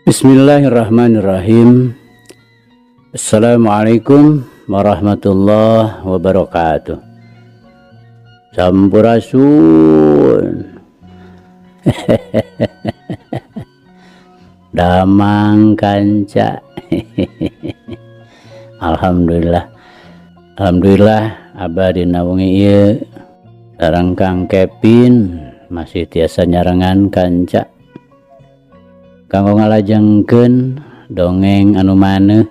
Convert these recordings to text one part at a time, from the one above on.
Bismillahirrahmanirrahim. Assalamualaikum warahmatullahi wabarakatuh. Sampurasun. Damang kanca. Alhamdulillah. Alhamdulillah abadina wengi ieu sareng Kang Kevin masih tiasa nyarengan kanca kanggo ngalajengkeun dongeng anu maneh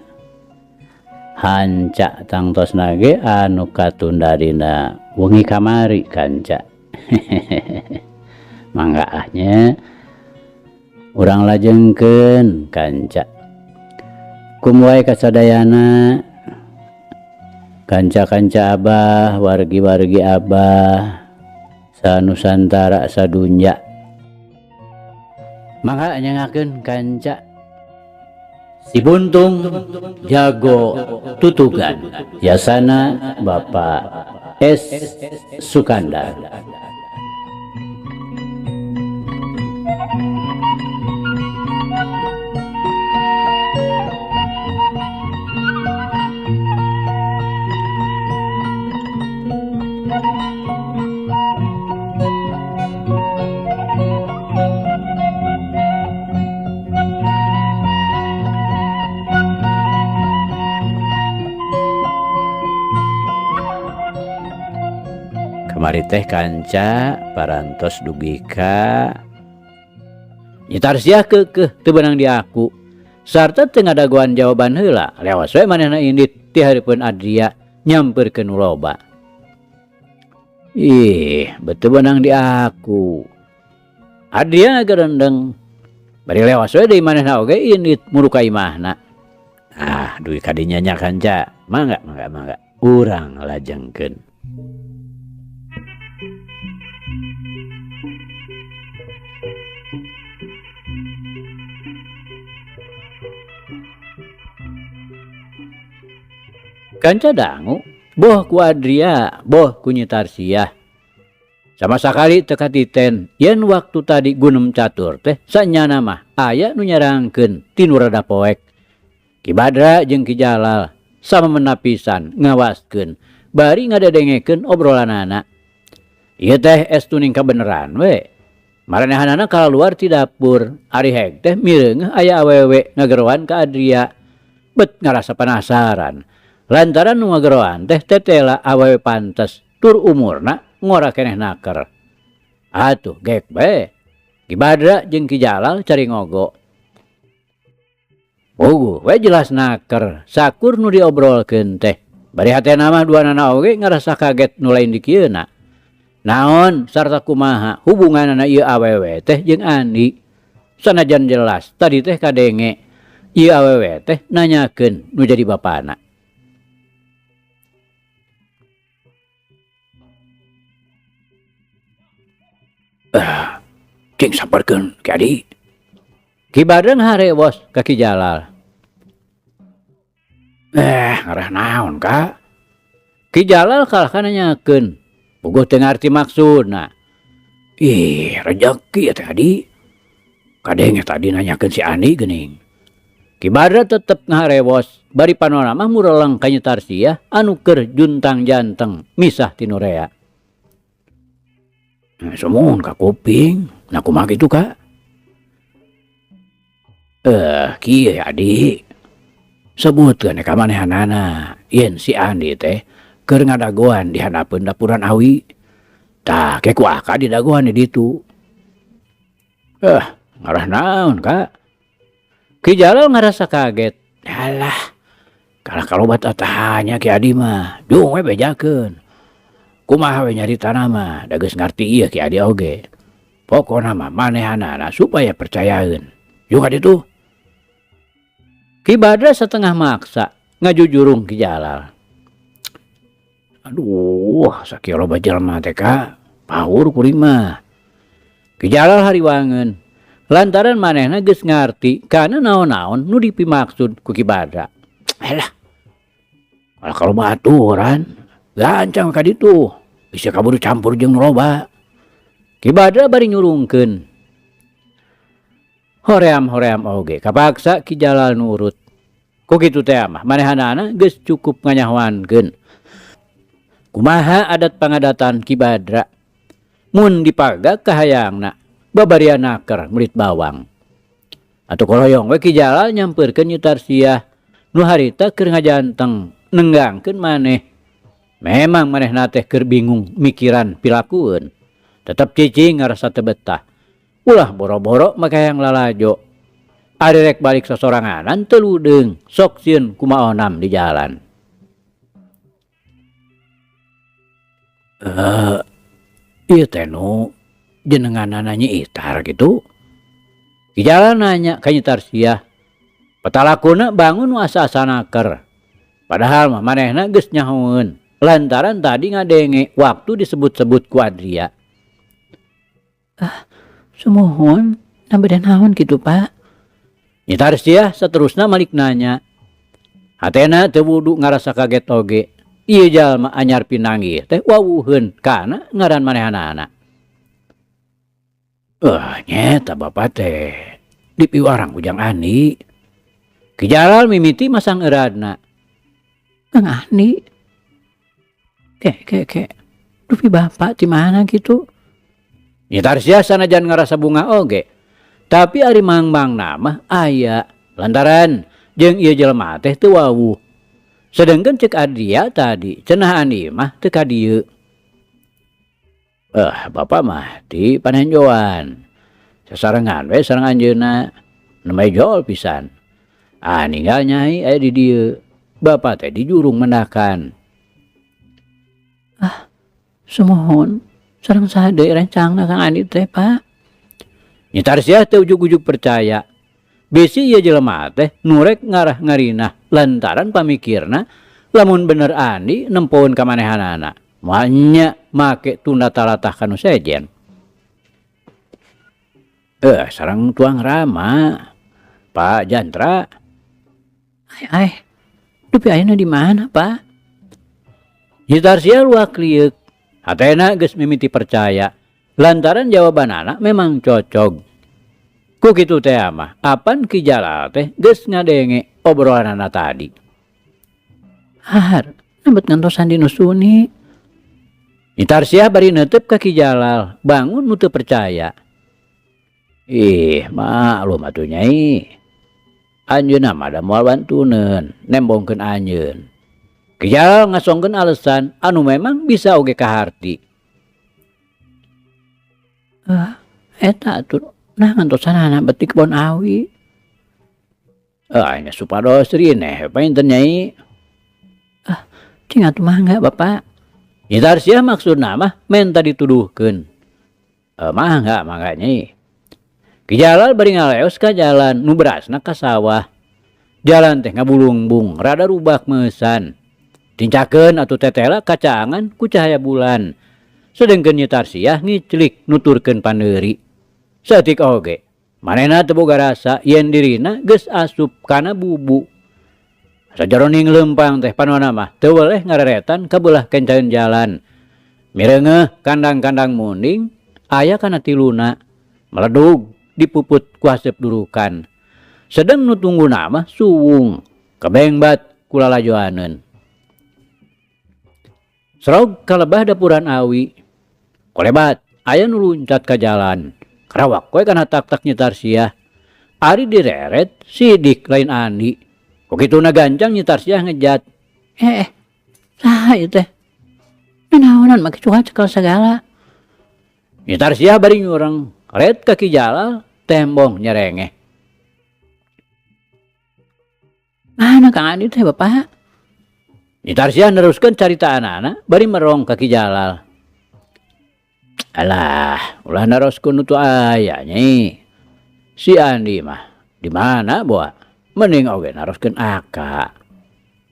hanca tangtosna ge anu katunda dina wengi kamari kanca. Mangga ahnya urang lajengkeun kanca. Kumwae kasadayana kanca-kanca abah, wargi-wargi abah sanusantara sadunya. Mangga nyangakeun kanca si Buntung jago tutugan, yasana Bapak S. Sukandar. Kamari teh kanca parantos dugi ka nyitar sia keukeuh teu beunang di aku sarta teu ngadagoan jawaban heula leos we manehna indit ti hareupeun Adria nyampeurkeun loba. Ih, beuteung beunang di aku. Adria ngagerendeng bari leos we deui manehna oge indit muru ka imahna. Ah, dugi ka dinya nya kanca. Mangga. Urang lajengkeun. Kanca dangu, boh ku Adria, boh ku Nyitarsiah. Sama sakali teu katiten yen waktu tadi Gunem Catur teh sanyana mah aya nu nyarangkeun ti nu rada poek. Ki Badra jeung Ki Jalal sama menapisan ngawaskeun bari ngadedengekeun obrolanana. Ieu teh estuning kabeneran we. Maranehanana kalaluar ti dapur, ari heg teh mireungeuh aya awewe ngageroan ka Adria. Bet ngarasa penasaran. Lantaran nu ngageroan teh tetela awewe pantes tur umurna ngora keneh naker. Atuh gek bae. Ki Badra jeung Ki Jalal cari ngogo. Puguh we jelas naker sakur nu diobrolkeun teh. Bari hatena mah duanana oge ngarasa kaget nu lain di kieuna. Naon sarta kumaha hubunganana ieu awewe teh jeung Andi. Sanajan jelas tadi teh kadenge ieu awewe teh nanyakeun nu jadi bapana. Cing sabarkeun Ki Adi. Ki Badra ngaharewos ka Ki Jalal. Ngarah naon ka? Ki Jalal kalahkan nanyakeun. Puguh teu ngarti maksudna. Ih, rejeki ya teh Adi. Kadenge tadi nanyakeun si Andi geuning. Ki Badra tetep ngaharewos bari panonna mah mureleng ka Nyitarsiah anu keur juntang janteng misah ti Nurea. Semohon ka kuping, nah kumaha kitu ka? Kieu Adi. Sebutkeun ka manehanana yen si Andi teh keur ngadagoan di hadapeun dapuran awi. Tah ke ku aka didagoan di ditu. Ngarah naon ka? Ki Jalal ngarasa kaget. Alah, kalah kalobat atahanya Ki Adi mah, jung we bejakeun. Kumaha we nyaritana mah da geus ngarti ieu Ki Adi oge. Pokona mah manehanana supaya percayaeun. Jung adi tuh. Ki Badra setengah maksa ngajujurung Ki Jalal. Aduh, sakieu loba jelema teh ka, paur kuring mah. Ki Jalal hariwangeun. Lantaran manehna geus ngarti kana naon-naon nu dipimaksud ku Ki Badra. Alah. Kalau baturan, gancang ka ditu. Bisa kaburu campur jeung loba. Ki Badra bari nyurungkeun. Hoream oge kapaksa Ki Jalal nurut. Ku kitu teh mah manehanana geus cukup nganyahwankeun. Kumaha adat pangadatan Ki Badra? Mun dipagak kahayangna babarian naker melit bawang. Atuh koloyong we Ki Jalal nyampeurkeun Nyi Tarsiah nu harita keur ngajanteng nenggangkeun maneh. Memang manehna teh keur bingung mikiran pilakueun. Tetep cicing ngarasa teu betah. Ulah boro-boro make hayang lalajo. Ari rek balik sosoranganan teu ludeung, sok sieun kumaonam di jalan. Ieu teh nu jenenganana Nyi Itar gitu. Ki Jalal nanya ka Nyi Tarsiah. Patalakuna bangun nu asa-asa naker. Padahal mah manehna geus nyahoeun lantaran tadi ngadenge waktu disebut-sebut ku Adria. Sumuhun, nambah naon gitu Pak. Nyi Tarsiah saterusna malik nanya. Hatena teu wudu ngarasa kaget oge. Ieu jalma anyar pinanggih teh wawuheun kana ngaran manehanana. Nyeta bapak teh dipiwarang ujang Ani. Ki Jalal mimiti masang euradna. Kang Ani. Dupi bapak di mana gitu? Nyi Tarsiah sanajan ngarasa bunga oge. Tapi ari mang-mang nama aya. Lantaran jeung ieu jelema teh teu wawuh. Sedengkeun cek Adria tadi cenah Ani mah teu ka dieu. Bapak mah di Panenjoan. Sasarengan we sareng anjeunna. Nemai jol pisan. Ninggal Nyai aya di dieu. Bapak teh di Jurung Mendakan. Sumuhun, sareng saha deui rencangna Kang Ani teh Pak? Nyi Tarsiah teh ujug-ujug percaya. Bisi ieu jelema teh nurek ngarah ngarinah lantaran pamikirna lamun bener Ani nempoeun ka manehanana. Moal nya make tunda talatah kanu sejen. Sareng tuang Rama. Pak Jantra. Dupi ayeuna di mana Pak? Nyi Tarsiah luak liuk. Hatena geus mimiti percaya. Lantaran jawabanana memang cocok. Ku kitu teh mah apan Ki Jalal teh geus ngadenge obrolanana tadi. Nambet ngantosan dinu Suni. Nyi Tarsiah bari neuteup ka Ki Jalal, bangun nu teu percaya. Maklum atuh Nyai. Anjeunna mah da moal bantuneun, nembongkeun anjeun. Ki Jalal ngasongkeun alesan anu memang bisa oge kaharti. Eta atuh nah ngantosan anak beti kebon awi. Nya supados rineh painten Nyai. Cing atuh mangga Bapak. Nyi Tarsiah maksudna mah menta dituduhkeun. Mangga Nyai. Ki Jalal bari ngaleos ka jalan nu berasna ka sawah. Jalan teh ngabulungbung, rada rubak meusan. Tincakeun atuh tetela kacaangan ku cahaya bulan. Sedengkeun Nyi Tarsiah ngiclik nuturkeun pandeuri. Saeutik oge, manehna teu boga rasa yen dirina geus asup kana bubu. Sajaroning leumpang teh panonna mah teu weleh ngareretan ka beulah kencaeun jalan. Mireungeuh kandang-kandang munding aya kana tiluna. Meledug dipuput ku haseup durukan. Sedeng nu tungguna mah suwung, kebengbat ku lalajoaneun. Serog kalebah dapuran awi. Kolebat aya nu luncat ka jalan. Karawak we kana tak-tak Nyi Tarsiah. Ari direret sidik lain Ani. Ku kituna gancang Nyi Tarsiah ngejat. Saha ieu teh? Naonan make cuka cekel sagala. Nyi Tarsiah bari nyureng, ret ka Ki Jalal tembong nyerengeh. Mana Kang Ani teh Bapak? Nyi Tarsiah neruskeun caritaanana bari merong ka Ki Jalal. Alah, ulah naroskeun nu teu aya Nyai. Si Andi mah di mana boa? Mending oge naroskeun aka.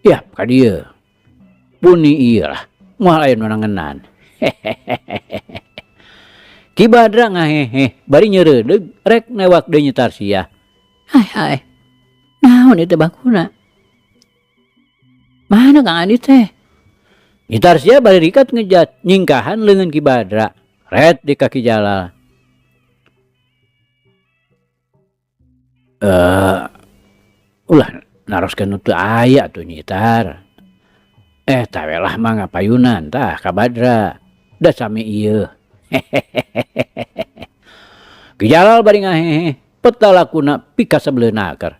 Yap ka dieu. Puni ieu lah, moal aya nu nangenan. Ki Badra ngahehe bari nyeureudeg rek newak deui Nyi Tarsiah. Hai. Naon ieu teh bakuna? Mana Kang Andi teh? Nyi Tarsiah bari rikat ngejat nyingkahan leungeun Ki Badra. Ret di kaki Jalal. Ulah naroskeun nu teu aya atuh nyitar. Tawelah mah ngapayunan tah ka Badra. Da sami ieu. Ki Jalal bari ngahehe, petalakuna pika sabeleunaker.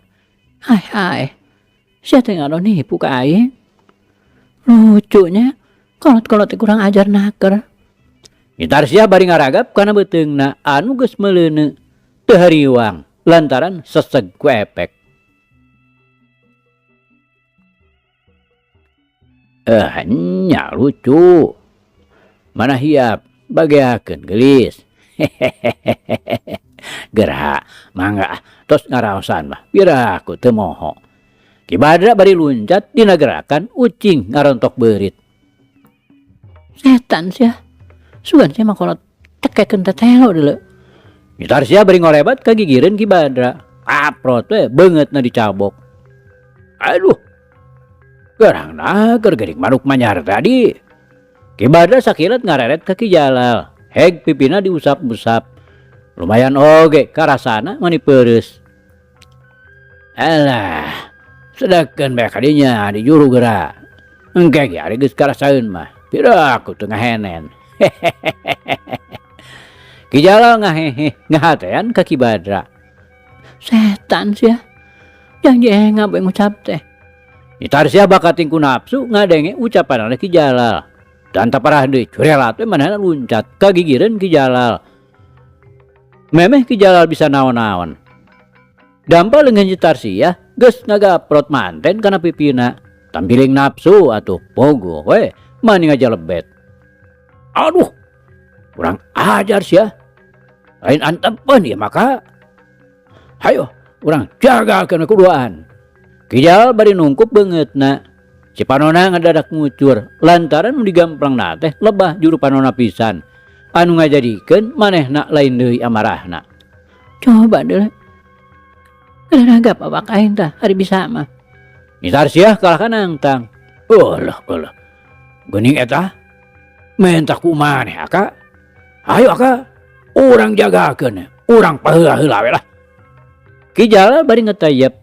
Hai. Sia teh ngaron nipu ka aing. Lucunya, kolot-kolot teh kurang ajar naker. Tarsiah bari ngaragap kana beuteungna anu geus meleuneu teu hariwang lantaran seseg ku epek. Nya lucu. Mana hiap bageakeun gelis. Gerha mangga tos ngaraosan mah biraku teu moho. Ki Badra bari luncat dina gerakan ucing ngarontok beurit. Setan sia. Sugan sia mah kolot cekekeun tetelo deuleu. Tarsiah bari ngorebat kagigireun Ki Badra. Aprot we beungeutna dicabok. Aduh. Garangna keur geudik manuk manyar tadi. Ki Badra sakilat ngareret ka Ki Jalal. Heg pipina diusap-usap. Lumayan oge karasana mani peureus. Alah, sedekeun bae kadinya di juru geura. Engke ge ari geus karasaeun mah. Piraku teu ngahenen. Ki Jalal ngahehe ngahatean ka Ki Badra. Setan sia. Yang jenga bae ngucap teh. Tarsiah bakating ku nafsu ngadenge ucapan Ki Jalal. Dan taparah deui curelat we manehna luncat kagigireun Ki Jalal. Memeh Ki Jalal bisa naon-naon. Dampal leungeun Tarsiah geus ngagaprot manten kana pipina. Tampiling nafsu atuh pogo we mani ngajalebet. Aduh. Kurang ajar sia. Lain antepeun ieu maka. Hayo, urang jagakeun kuduaan. Ki Jalal bari nungkup beungeutna. Si panona ngadadak ngucur lantaran nu digamplangna teh lebah juru panona pisan. Anu ngajadikeun manehna lain deui amarahna. Coba deuleu. Gelaragap awak aing tah ari bisa mah. Tarsiah kalah kanangtang. Eueuh. Geuning eta menta kumaneh aka. Hayo aka, urang jagakeun, urang paheula-heula we lah. Ki Jalal bari ngetayep.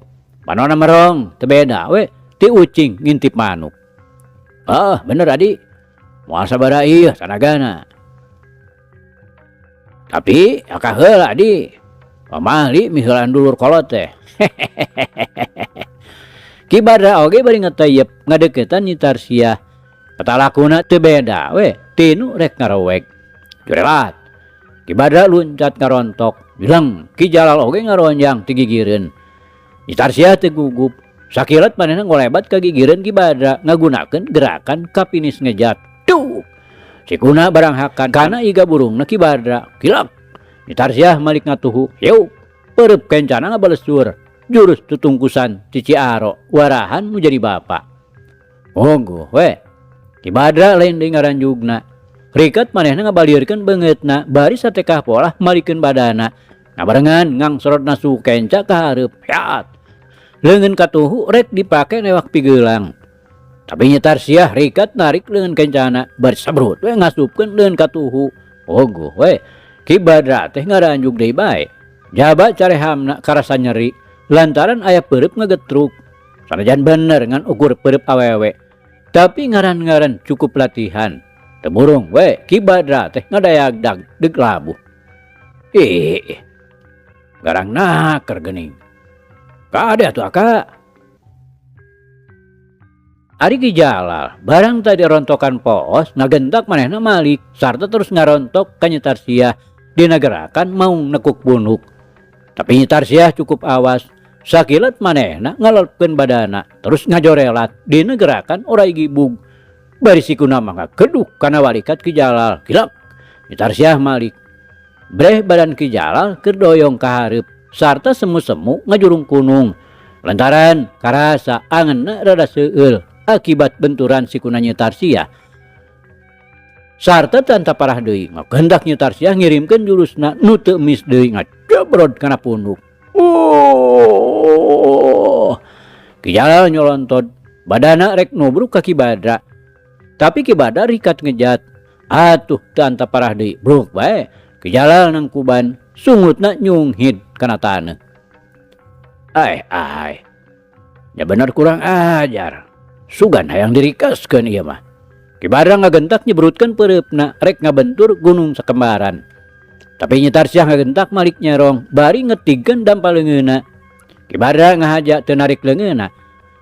Panona merong teu beda we ti ucing ngintip manuk. Bener adi. Moal sabaraha ieu sanagana. Tapi aka heula adi. Pamali miheulan dulur kolot teh. Ki Badra oge bari ngetayep ngadeuketan Nyi Tarsiah. Patalakuna teu beda we tinu rek ngaroek. Jurelat. Ki Badra luncat ngarontok. Bilang Ki Jalal oge ngaronjang tigigireun. Nyi Tarsiah teu gugup. Sakilat manehna ngolebat kagigireun Ki Badra ngagunakeun gerakan kapinis ngejat. Duh. Sikuna baranghakan kana iga burungna Ki Badra. Kilak. Nyi Tarsiah malik ngatuhu. Yeuh. Pereup kencana ngabalesur. Jurus tutungkusan ti Ciaro warahan nu jadi bapa. Monggo we. Ki Badra lain deui ngaranjugna. Riket manehna ngabalieurkeun beungeutna bari satekah polah malikeun badana. Ngabarengan ngangsorot nasu kenca ka hareup. Yaat. Leungeun katuhu rek dipake newak pigeulang. Tapi Nyi Tarsiah riket narik leungeun kencana bari sabrut we ngasupkeun leungeun katuhu. Monggo we. Ki Badra teh ngaranjuk deui bae. Jaba carehamna karasa nyeri lantaran aya pereup ngagetruk. Sanajan bener ngan ukur pereup awewe. Tapi ngaran-ngaran cukup latihan. Temurung we Ki Badra teh ngadayagdag deuk labuh. Garang naker geuning. Kade atuh aka. Ari Ki Jalal barang tadi rontokan poos ngagentak manehna malik sarta terus ngarontok ka Nyi Tarsiah dina gerakan mau nekuk punuk. Tapi Nyi Tarsiah cukup awas. Sakilat manehna ngalelpkeun badana terus ngajorelat dina gerakan orai gibug. Bari sikuna mangga keduk kana walikat Ki Jalal. Kilap. Nyi Tarsiah malik. Breh badan Ki Jalal keur doyong ka hareup sarta semu-semu ngajurung kunung. Lantaran karasa angeunna rada seueul akibat benturan sikuna Nyi Tarsiah. Sarta tanta parah deui ngakendak Nyi Tarsiah ngirimkeun jurusna nu teu mis deui ngajebrod kana punduk. Ki Jalal nyolontod badana rek nubruk ka Ki Badra. Tapi Ki Badra rikat ngejat. Atuh teu anta parah deui bruk bae. Ki Jalal nangkuban sungutna nyunghid kana taneuh. Ai. Ya bener kurang ajar. Sugan hayang dirikaskeun ieu mah. Ki Badra ngagentak nyebrutkeun pereupna rek ngabentur gunung sakembaran. Tapi Nyi Tarsiah ngagentak malik nyerong bari ngetigkeun dampal leungeunna. Ki Badra ngahaja teu narik leungeunna.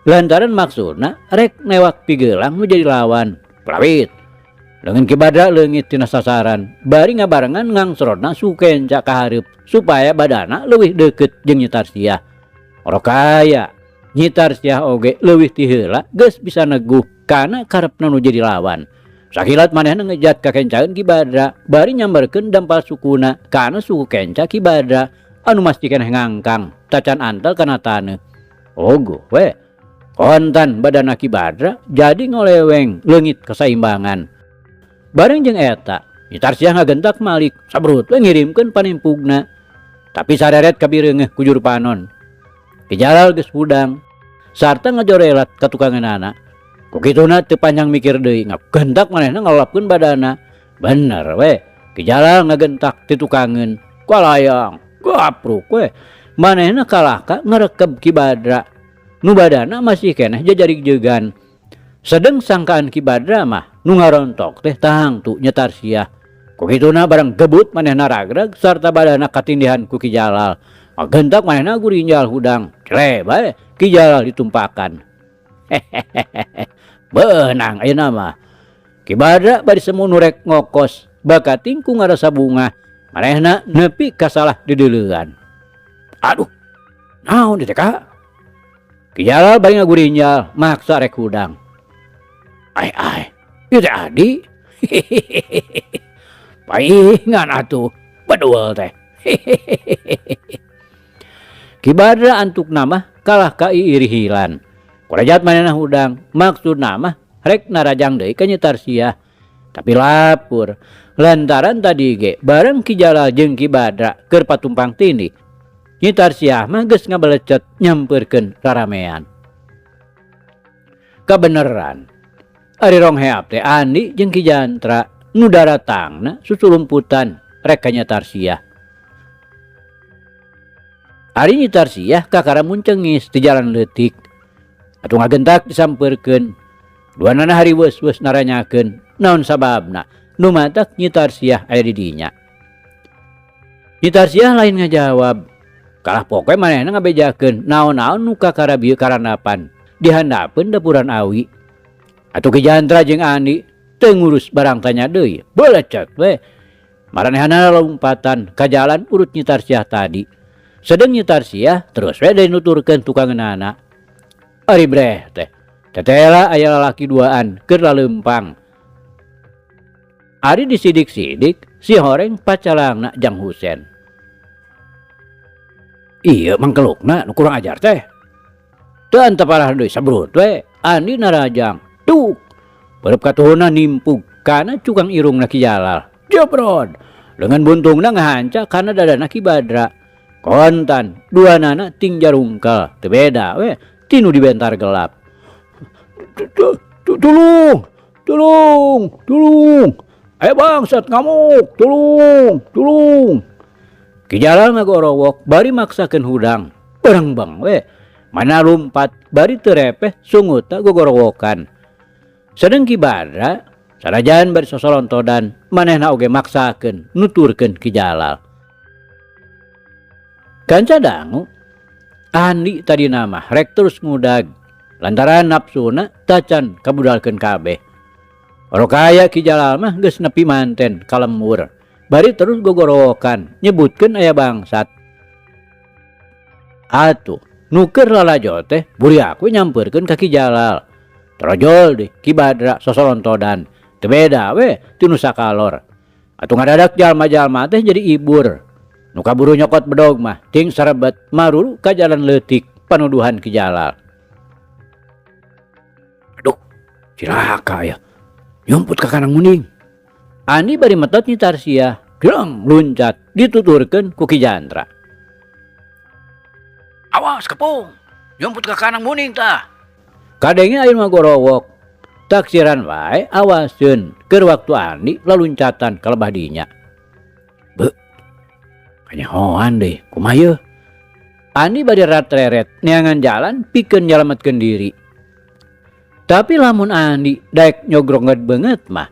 Lantaran maksudna rek newak pigelang nu jadi lawan. Prawit leungeun Ki Badra leungit tina sasaran, bari ngabarengan ngangsrotna Sukenca ka hareup supaya badana leuwih deukeut jeung Nyi Tarsiah. Orokaya Nyi Tarsiah oge leuwih ti heula geus bisa neguh kana karepna nu jadi lawan. Sakilat manehna ngejat ka kencaeun Ki Badra bari nyamberkeun dampal sukuna kana suku Kenca Ki Badra anu masti keneh ngangkang tacan antel kana taneuh. Ogo we kontan badana Ki Badra jadi ngoleweng leungit kasaimbangan. Bareng jeung eta Nyi Tarsiah ngagentak malik sabrut we ngirimkeun panimpugna. Tapi sareret kabireungeuh ku juru panon. Ki Jalal geus budang sarta ngajorelat ka tukangeunana. Ku kituna teu panjang mikir deui ngagentak manehna ngalapkeun badana. Bener we Ki Jalal ngagentak ti tukangeun. Kualayang gapruk we manehna kalahka ngarekeb Ki Badra nu badana masih keneh jajarig-jegan. Sedeng sangkaan Ki Badra mah nu ngarontok teh tahangtu Nyi Tarsiah. Ku kituna bareng gebut manehna ragrag sarta badana katindihan ku Ki Jalal. Ngagentak manehna gurinjal hudang. Cre bae Ki Jalal ditumpakan. Beunang ayeuna mah. Ki Badra bari semu nu rek ngokos bakating ku ngarasa bunga. Manehna nepi ka salah dideuleuan. Aduh, naon teh Ka? Ki Jalal bari ngagurinjal maksa rek hudang. Ai, ieu teh Adi. Paingan atuh, beduel teh. Ki Badra antuk nama kalah ka iirihilan. Kurajat manehna hudang maksudna mah rek narajang deui ka Nyi Tarsiah. Tapi lapur lantaran tadi ge bareng Ki Jalal jeung Ki Badra keur patumpang tindih. Nyi Tarsiah mah geus ngabelecet nyampeurkeun raramean. Kabeneran ari rong heap teh Andi jeung Ki Jantra nu daratangna susulumputan rek ka Nyi Tarsiah. Ari Nyi Tarsiah kakara muncengis di jalan leutik. Atuh ngagentak disampeurkeun. Duanana hari weus-weus naranyakeun naon sababna nu matak Nyi Tarsiah aya di dinya. Nyi Tarsiah lain ngajawab. Kalah pokoe manehna ngabejakeun naon-naon nu kakara bieu karanapan di handapeun dapuran awi. Atuh Ki Jantra jeung Andi teu ngurus barang tanya deui. Belecet we. Maranehana lompatan ka jalan urut Nyi Tarsiah tadi. Sedeng Nyi Tarsiah terus we deui nuturkeun tukangeunana. Ari breh teh tetela aya lalaki duaan keur laleumpang. Ari disidik-sidik si horeng pacalangna Jang Husen. Iya mangkelukna nu kurang ajar teh. Teu anta parah deui sabrut we Andi narajang. Tuk barep katuhuna nimpug kana cukang irungna Ki Jalal. Jebrod leungeun buntungna ngahanca kana dadana Ki Badra. Kontan duanana ting jarungkel teu beda we tinu dibentar gelap. Tulung. Bangsat ngamuk, tulung. Ki Jalal ngagorowok bari maksakeun hudang. Bareng we mana lumpat bari teu repeh sungutna gogorowokan. Sedeng Ki Badra sanajan bari sosolontodan manehna oge maksakeun nuturkeun Ki Jalal. Kanca dangu Andi tadi nama rek terus ngudag lantaran nafsuna tacan kabudalkeun kabeh. Orokaya Ki Jalal mah geus nepi manten kalemur bari terus gogorowokan nyebutkeun aya bangsat. Atuh nu keur lalajo teh buri aku nyampeurkeun ka Ki Jalal. Trojol deh Ki Badra sosolontodan teu beda we tinu sakalor. Atuh ngadadak jalma-jalma teh jadi ibur. Nu kaburu nyokot bedog mah ting sarebet maruru ka jalan leutik panuduhan Ki Jalal. Aduh, cilaka ya. Nyomput ka kanang muning. Andi bari metot Nyi Tarsiah, greng luncat dituturkeun ku Ki Jantra. Awas kepung, nyomput ka kanang muning tah. Kadenge ayeuna mah gorowok. Taksiran wae awaseun keur waktu Andi laluncatan ka lebah dinya. Kanyahoan deh, kumaha yeuh? Andi bade ratreret neangan jalan pikeun nyalametkeun diri. Tapi lamun Andi daek nyogronget banget mah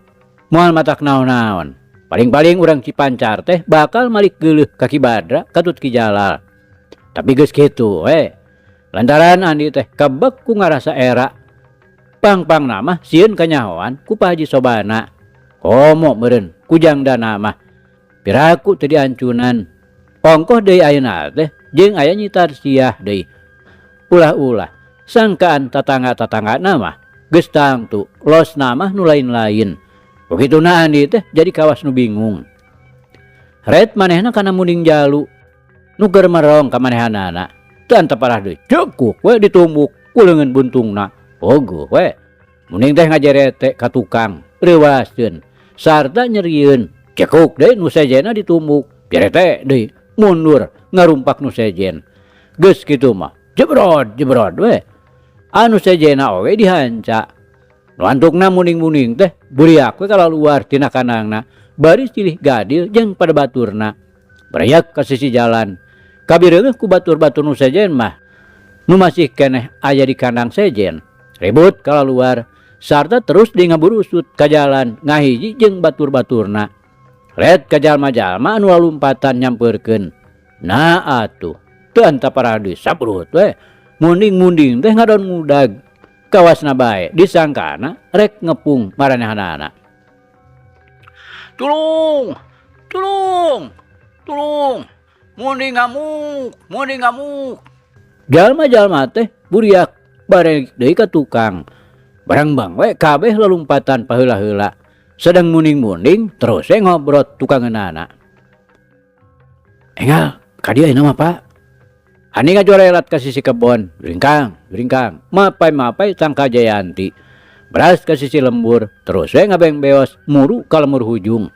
moal matak naon-naon. Paling-paling urang Cipancar teh bakal malik geuleuh ka Ki Badra katut Ki Jalal. Tapi geus kitu lantaran Andi teh kebek ku ngarasa era pang-pang nama sieun kanyahoan ku Pak Haji Sobana. Komo meureun kujang dana mah piraku teu diancunan. Ongkoh deui ayeuna teh jeung aya Nyi Tarsiah deui. Ulah-ulah sangkaan tatangga-tatanggana mah geus tangtu los namah nu lain-lain. Begituna Andi teh jadi kawas nu bingung. Ret manehna kana munding jalu nu keur merong ka manehanana. Teu anta parah deui cekuk we ditumbuk ku leungeun buntungna. Ogo we munding teh ngajerete ka tukang reuaskeun sarta nyerieun cekuk deui nu sejena ditumbuk jerete deui mundur ngarumpak nu sejen. Geus kitu mah jebrod we anu sejena oge dihanca. Nu antukna muning-muning teh buriak we kalaluar tina kandangna bari silih gadil jeung pada baturna. Barayak ka sisi jalan. Kabireungeuh ku batur-batur nu sejen mah nu masih keneh aya di kandang sejen. Ribut kalaluar sarta terus di ngaburusut ka jalan ngahiji jeung batur-baturna. Ret ka jalma-jalma anu lalumpatan nyampeurkeun. Nah atuh teu anta parah deui sabrut we munding-munding teh ngadon ngudag. Kawasna bae disangkana rek ngepung maranehanana. Tulung, tulung, tulung, munding ngamuk. Jalma-jalma teh buriak bareng deui ka tukang. Barang-bang we kabeh lalumpatan paheula-heula. Sedang munding-munding terus ngobrot tukangeunana. Enggal, ka dieu ayeuna mah Pak. Ani ngajorelat ka sisi kebon, beringkang, mapai tangka Jayanti. Beras ka sisi lembur, terus ngabeng beos muru ka lemur hujung.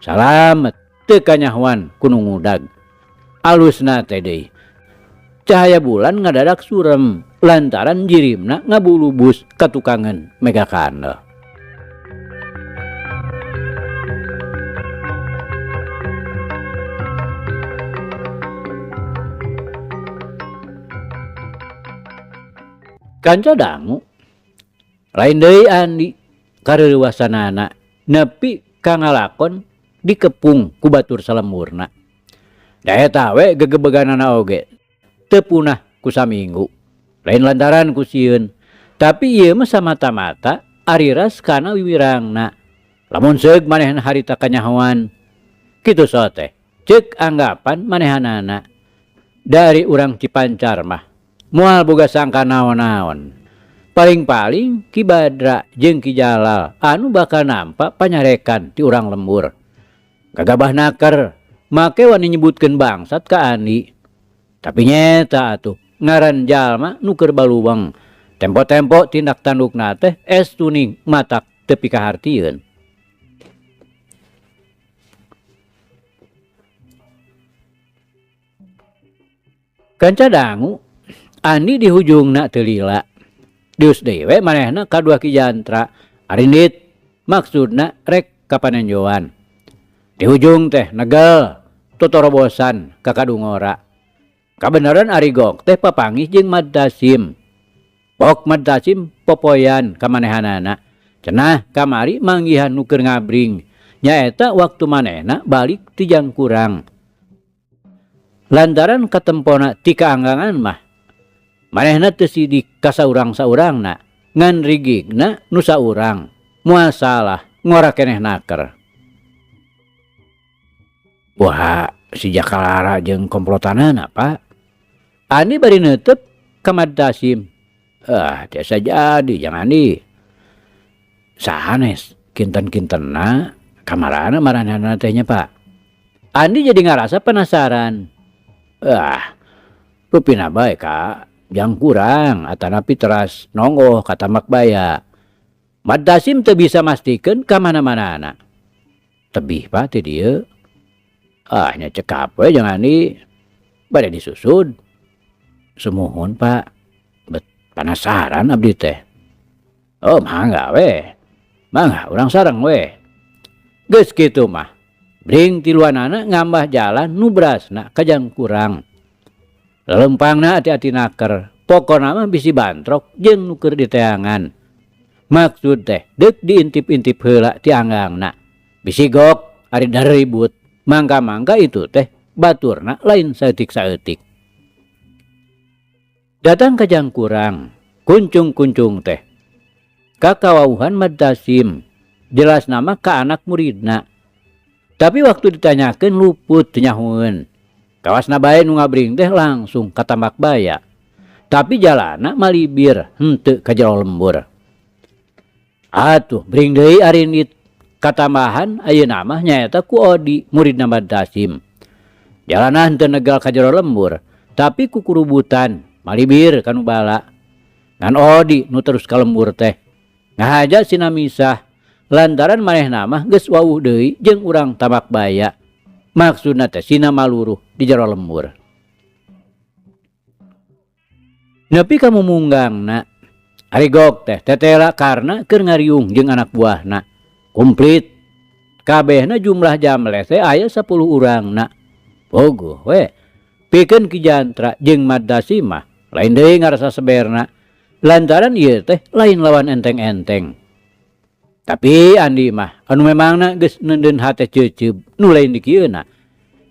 Salamet teu kanyahoan ku nu ngudag. Alusna teh deui. Cahaya bulan ngadadak surem lantaran jirimna ngabulubus ka tukangeun mega kandel. Kanca dangu lain deui Andi kareuwasanana nepi ka ngalakon dikepung ku batur salemurna. Da eta we gegebeganana oge teu punah ku saminggu. Lain lantaran ku sieun, tapi ieu mah samata-mata ariras kana wiwirangna. Lamun seug manehna harita kanyahoan kitu sote ceuk anggapan manehanana. Dari urang Cipancar mah moal boga sangka naon-naon. Paling-paling Ki Badra jeung Ki Jalal anu bakal nampa panyarekan ti urang lembur. Gagabah naker make wani nyebutkeun bangsat ka Andi. Tapi nyeta atuh ngaran jalma nu keur baluweng. Tempo-tempo tindak tandukna teh estuning matak teu pikahartieun. Kanca dangu Andi di hujungna teu lila. Dius deui we manehna kadua Ki Jantra. Arindit maksudna rek kapanenjoan. Di hujung teh negel totorobosan ka kadungora. Kabeneran ari gok teh papanggih jeung Mad Dasim. Pok Mad Dasim popoyan ka manehanana. Cenah kamari manggihan nu keur ngabring. Nyaeta waktu manehna balik ti Jangkurang. Lantaran katempona ti kaanggangan mah manehna teu sidik ka saurang-saurangna ngan rigigna nu saurang moal salah ngora keneh naker. Wah, si Jakalara jeung komplotanana Pak. Andi bari neuteup ka Mad Dasim. Tiasa jadi jangan di. Sahanes kinten-kintenna kamarana maranehna teh nya Pak. Andi jadi ngarasa penasaran. Rupina bae Kak. Jangkurang atanapi teras nonggoh kata Makbaya. Mad Dasim teu bisa mastikeun ka mana-manana. Tebih Pak ti dieu. Nya cekap we jangan di bade disusud. Sumuhun Pak. Bet penasaran abdi teh. Oh mangga we. Mangga urang sareng we. Geus kitu mah. Bring tiluanana ngambah jalan nu berasna ka Jangkurang. Lempangna hati-hati naker, pokona mah bisi bantrok jeung nuker di teangan. Maksud teh deuk diintip-intip heula ti anggangna. Bisi gok ari daribut, mangka-mangka itu teh baturna lain saeutik-saeutik. Datang ka Jangkurang, kuncung-kuncung teh. Kakawauhan Madtasim, jelas nama ka anak muridna. Tapi waktu ditanyakeun luput nyahueun. Kawasna bae nu ngabring teh langsung ka Tambak Baya. Tapi jalana malibir henteu ka jero lembur. Atuh bring deui ari katambahan ayeuna mah nyaeta ku Odi muridna Madtasim. Jalana henteu negal ka jero lembur, tapi ku kurubutan malibir kanu bala. Ngan Odi nu terus ka lembur teh. Ngahaja sina misah lantaran manehna mah geus wawuh deui jeung urang Tambak Baya. Maksudna teh sina maluruh di jero lembur. Nepi ka mumunggangna, ari gok teh tetela karna keur ngariung jeung anak buahna. Komplit. Kabehna jumlah jamle teh aya 10 urangna. Bogoh we. Pikeun Ki Jantra jeung Madtasim mah lain deui ngarasa seberna. Lantaran ieu teh lain lawan enteng-enteng. Tapi Andi mah anu memangna geus neudeun hate ceuceub nu lain di kieuna.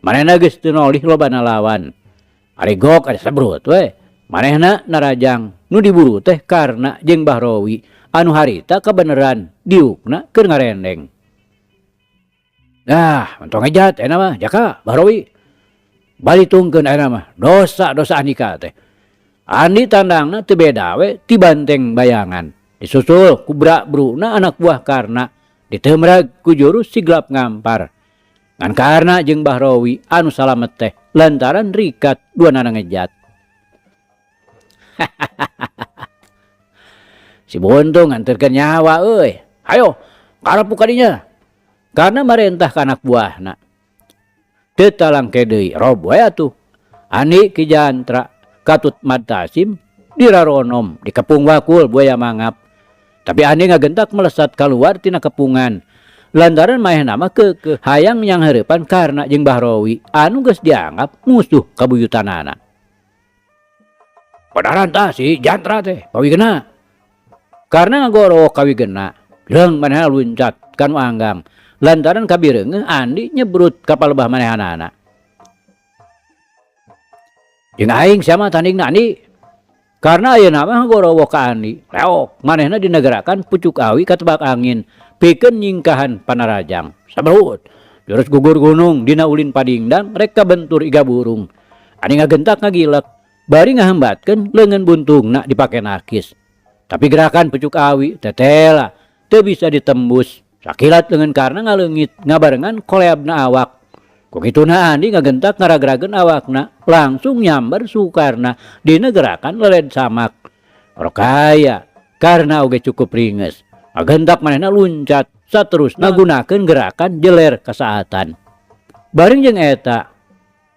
Manehna geus teu nolih lobana lawan. Ari gok ari sabrut we. Manehna narajang nu diburu teh karna jeung Bahrowi anu harita kabeneran diukna keur ngarendeng. Nah, mentong ejat eta mah jaka Bahrowi. Balitungkeun eta mah dosa-dosa Andika teh. Andi tandangna teu beda we ti banteng bayangan. Disusul ku brak-brukna anak buah karna diteumrag ku jurus Siglap Ngampar. Ngan karna jeung Bahrowi anu salamet teh lantaran rikat duanana ngejat. Si Buntung nganterkeun nyawa euy. Hayo, karepu ka dinya. Karna marentah ka anak buahna. Teu talangke deui rob we atuh. Ani Ki Jantra katut Madtasim diraronom di kepung wakul buaya mangap. Tapi Andi ngagentak melesat keluar tina kepungan. Lantaran manehna mah keukeuh hayang nyang hareupan karna jeung Bahrowi anu geus dianggap musuh kabuyutanana. Padaran tah si Jantra teh pawigena. Karna ngagoro kawigena, jeung manehna luncat kanu anggang. Lantaran kabireungeuh Andi nyebrut ka palebah manehanana. Jeung aing sama tandingna Andi. Karena ayeuna mah ngagorowo ka Andi. Leok manehna dinegarakan pucuk awi ka tebak angin. Pikeun nyingkahan panarajang. Sabrut. Jurus gugur gunung dina ulin padingdang rek kabentur iga burung. Andi ngagentak ngagilek. Bari ngahambatkeun leungeun buntungna dipake nakis. Tapi gerakan pucuk awi tetela teu bisa ditembus. Sakilat leungeun karna ngaleungit ngabarengan koleabna awak. Kukituna Andi ngagentak ngaragrageun awakna langsung nyamber sukarna dina gerakan leled samak. Rokaya karna oge cukup ringes. Ngagentak manehna luncat saterusna ngagunakeun gerakan jeler kasaatan. Bareng jeung eta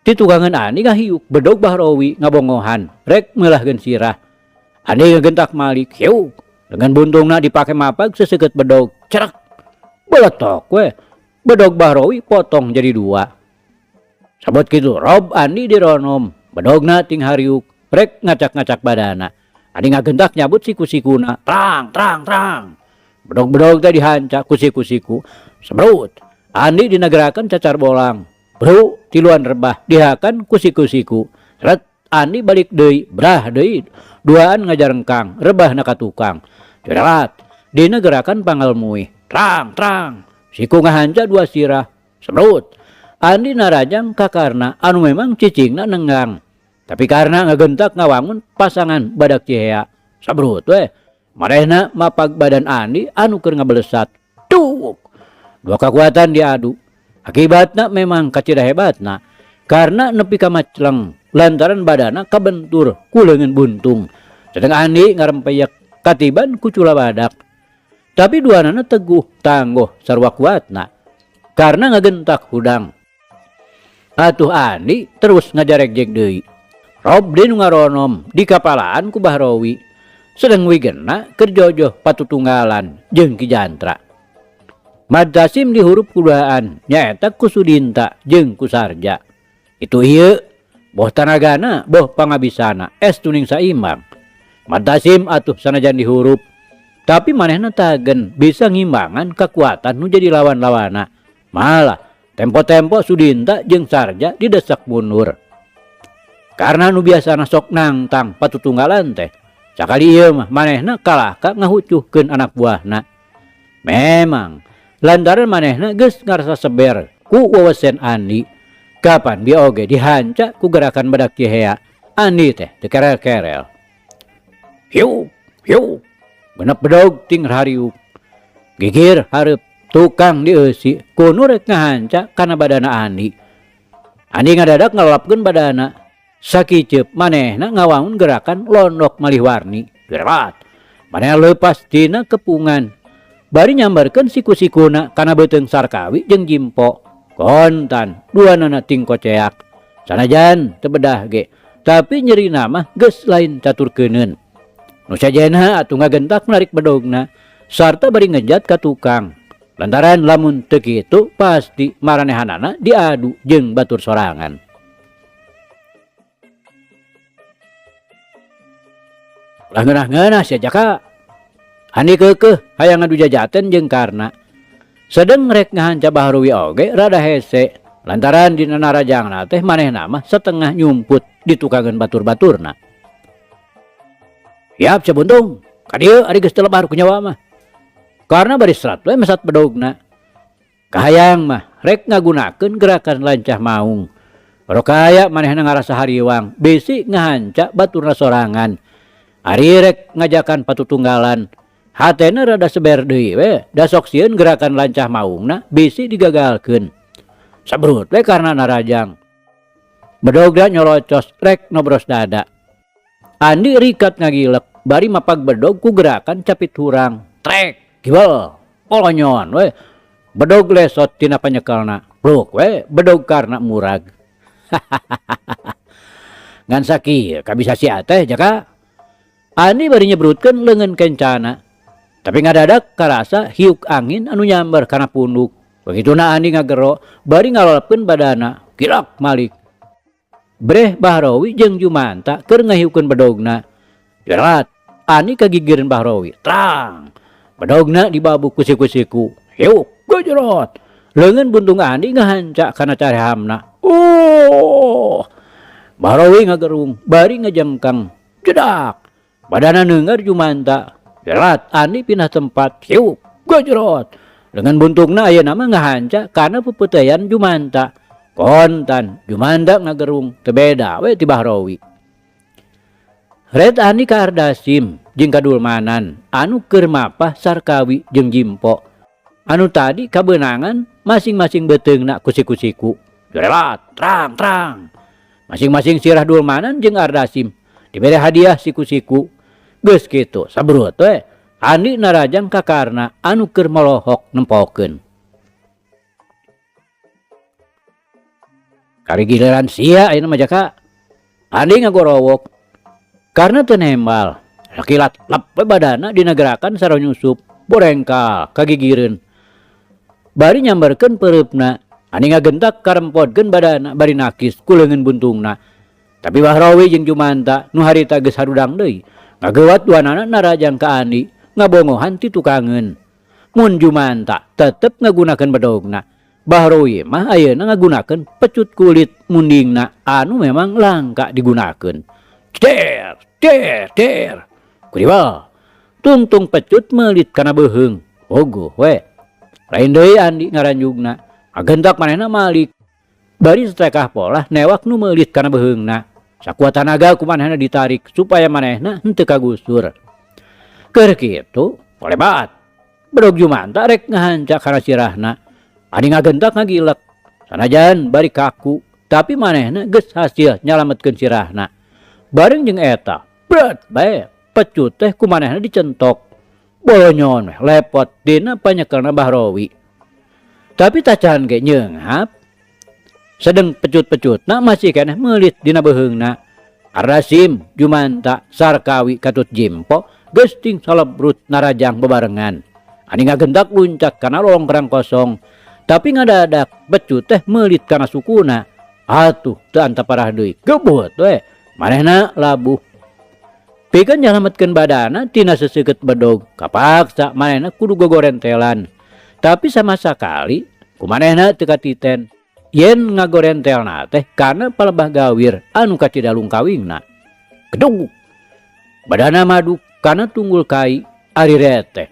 titugangan Andi ngahiuk bedog Bahrowi ngabongohan rek meulahkeun sirah. Andi ngagentak malik hiuk dengan buntungna dipake mapag seseukeut bedog cerak. Beletok we. Bedog Bahrowi potong jadi 2. Sabot kitu rob Andi dironom, bedogna ting hariuk, rek ngacak-ngacak badana. Andi ngagentak nyabut siku-sikuna, trang. Bedog-bedog teh dihancak ku siku-siku, sebrut. Andi dinegerakan cacar bolang, bro tiluan rebah dihakan ku siku-siku. Seret Andi balik deui, brah deui, duaan ngajarengkang, rebahna ka tukang. Cerat, dinegerakan pangalmuih, trang. Siku ngahanca 2 sirah, sebrut. Andi narajang ka karna anu memang cicingna nenggang. Tapi karena ngagentak ngawangun pasangan badak Cihea. Sabrut we. Marehna mapag badan Andi anu keur ngabelesat. Tuk. 2 kekuatan diadu. Akibatna memang kacida hebatna. Karena nepi ka macleng. Lantaran badana kabentur ku leungeun buntung. Sedang Andi ngarempeyek katiban ku cula badak. Tapi duanana teguh tangguh sarua kuatna. Karena ngagentak hudang. Atuh Andi terus ngajarek-jek deui. Rob dinu ngaronom di kapalaan ku Bahrowi. Sedang wigena keur jojoh patutunggalan jeung Ki Jantra. Madtasim dihurup kudaan nyaeta ku Sudinta jeung ku Sarja. Itu ieu boh tanagana, boh pangabisana, tuning saimbang. Matasim atuh sanajan dihurup. Tapi manehna tagen bisa ngimbangan kekuatan nu jadi lawan-lawana. Malah tempo-tempo Sudinta jeung Sarja didesak mundur. Karena nu biasana sok nangtang patutunggalan teh. Sakali ieu mah manehna kalahka ngahucuhkeun anak buahna. Memang lantaran manehna geus ngarasa seber ku wewesen Andi. Kapan dia oge dihanca ku gerakan badak Cihea. Andi teh teu kerel-kerel. Hiu, hiu. Genep bedog ting hariuk. Gigir hareup tukang dieusi kuno rek ngahanca kana badana Andi. Andi ngadadak ngalapkeun badana. Sakiceup manehna ngawangun gerakan londok malih warni. Gerat. Manehna leupas tina kepungan. Bari nyambarkeun siku-sikuna kana beuteung Sarkawi jeung Jimpo. Kontan duanana ting koceak. Sanajan teu bedah ge, tapi nyerina mah geus lain caturkeuneun. Nu sajena atuh ngagentak narik bedogna sarta bari ngejat ka tukang. Lantaran lamun teu kitu pasti maranehanana diadu jeung batur sorangan. Ulah ngeunah-ngeunah sia Jaka. Andi keukeuh hayang ngadu jajaten jeung Karna. Sedeng rek ngahanca Bahrowi oge rada hese. Lantaran dina narajangna teh manehna mah setengah nyumput di tukangan batur-baturna. Yap Cabuntung, kadieu ari geus teu lebar ku nyawa mah. Karna bari serat we mesat bedogna. Kahayang mah rek ngagunakeun gerakan lancah maung. Rokaya manehna ngarasa hariwang, bisi ngahanca baturna sorangan. Ari rek ngajakan patutunggalan. Hatena rada seber deui we, da sok sieun gerakan lancah maungna bisi digagalkeun. Sabrut we karna narajang. Bedogna nyolocos rek nobros dada. Andi rikat ngagilek, bari mapag bedog ku gerakan capit hurang. Trek, kibal, polonyon we. Bedog lesot tina panyekelna. Pluk we, bedog karna murag. Ngan sakieu kabisa sia teh Jaka. Andi bari nyebrutkeun leungeun kencana. Tapi ngadadak karasa hiuk angin anu nyamber kana punduk. Begituna Andi ngagero, bari ngalolapkeun badana, kilak malik. Breh Bahrowi jeung Jumanta keur ngahiukeun bedogna. Jerat, Andi kagigireun Bahrowi. Trang. Bedogna dibabuk ku siku-siku. Hiuk, gojrot. Leungeun buntung Andi ngahanca kana carehamna. Oh! Bahrowi ngagerung, bari ngajemkang. Jedak. Badana neungar Jumanta. Jerat, Andi pindah tempat. Hiuk, gojrot. Dengan buntungna ayeuna mah ngahanca kana pepeuteyan Jumanta. Kontan Jumanta ngagerung teu beda we ti Bahrowi. Red Andi ka Ardasim jeung kadulmanan anu keur mapah Sarkawi jeung Jimpo. Anu tadi kabeunangan masing-masing beuteungna ku siku-siku. Jerelat, trang. Masing-masing sirah dulmanan jeung Ardasim dibere hadiah siku-siku. Geus kitu sabrut we Andi narajang ka Karna anu keur melohok nempokeun. Kari giliran sia ayeuna mah Jaka. Andi ngagorowok. Karna teu nembal. Lakilat lap we badana dina gerakan sarua nyusup. Borengkal kagigireun. Bari nyambarkeun peureupna. Andi ngagentak karempodkeun badana bari nakis ku leungeun buntungna. Tapi Bahrowi jeung Jumanta nu harita geus harudang deui. Ngageuwat duanana narajang ka Andi ngabongohan ti tukangeun. Mun Jumanta tetep ngagunakeun bedogna. Bahrowi mah ayeuna ngagunakeun pecut kulit mundingna anu memang langka digunakeun. Der. Kuriwal. Tungtung pecut meulit kana beuheung. Ogoh we. Lain deui Andi ngaranjugna. Agentak manehna malik. Bari setrekah polah newak nu meulit kana beuheungna. Sakuat tanaga ku manehna ditarik supaya manehna henteu kagusur. Keur kitu, polebat. Bedog Jumanta rek ngahanca kana sirahna. Andi ngagentak ngagilek. Sanajan bari kaku, tapi manehna geus hasil nyalametkeun sirahna. Bareng jeung eta, bret bae pecut teh ku manehna dicentok. Bolonyon weh lepot dina panyekelna Bahrowi. Tapi tacan ge nyeunghap. Sedeng pecut-pecutna masih keneh meulit dina beuheungna. Ardasim, Jumanta, Sarkawi katut Jimpo geus ting salebrut narajang bebarengan. Andi ngagentak luncak kana lolong perang kosong. Tapi ngadadak pecut teh meulit kana sukuna. atuh teu antaparah deui gebut we manehna labuh. Pikeun nyalametkeun badana tina seseukeut bedog kapaksa manehna kudu gogorentelan. Tapi sama sakali kumanehna teu katiten yen ngagorentelna teh karena palebah gawir anu kacidalung kawingna. Gedug badana madu kana tunggul kai ari reteh.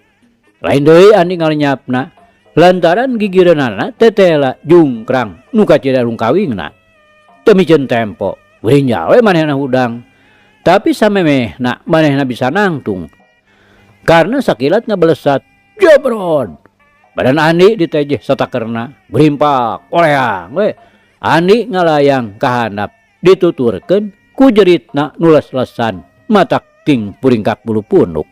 Lain deui andi ngalenyapna lantaran gigireunana tetela jungkrang nu kacidalung kawingna. Teu miceun tempo weuing we manehna hudang. Tapi samemehna manehna bisa nangtung. Karena sakilat ngabelesat jebron. Badan Andi ditejeh satakerna berimpak oleang we. Andi ngalayang kahandap dituturkeun ku jeritna nu les-lesan matak ting puringkak bulu punuk.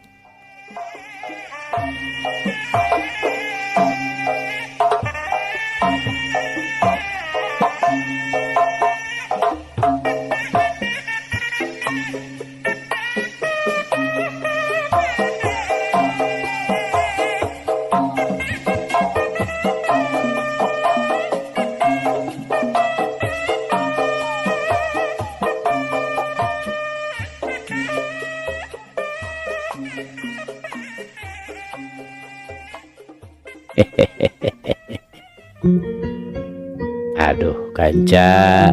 Aduh kanca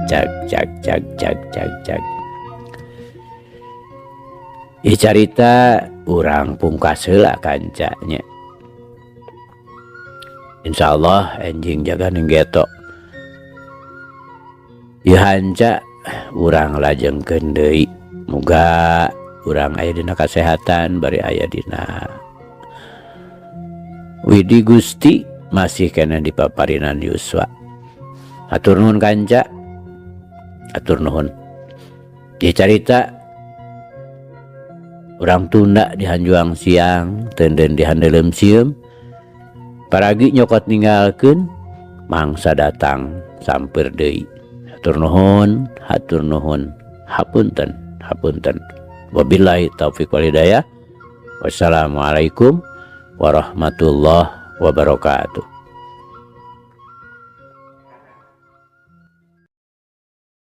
cak. Ieu carita urang pungkas heula kancanya. Insyaallah enjing jaga nenggeto. Ieu hanca urang lajengkeun deui. Muga urang aya dina kasehatan bari aya dina Widi Gusti masih kena dipaparinan yuswa. Atur nuhun kanca. Atur nuhun. Dia carita urang tunda di hanjuang siang tenden di handelem sieum. Paragi nyokot ninggalkeun mangsa datang sampeur deui. Hatur nuhun, hatur nuhun. Hapunten, hapunten. Wabillahi taufiq wal hidayah. Wassalamualaikum warahmatullahi wabarakatuh.